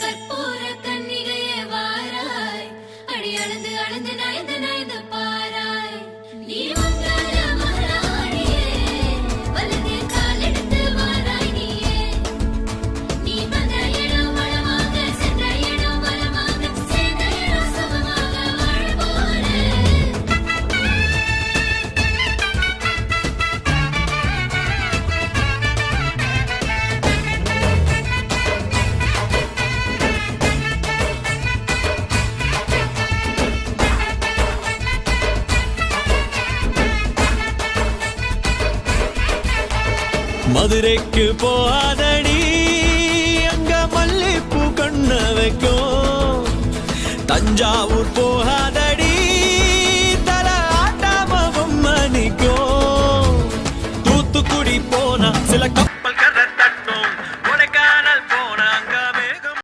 கற்பூர கன்னிகையே வாராய், அடி அளந்து அளந்து நயந்து நயந்து பாராய். நீ மங்கள மகாராணியே, வலது காலெடுத்து வாராய் நீயே. நீ வந்த இடம் வளமாக, சென்ற இடம் வளமாக, சேர்ந்த இடம் சுகமாக வாழ போறேன். மதுரைக்கு போகாதடி, அங்க மல்லிப்பூ கண்ண வைக்கும். தஞ்சாவூர்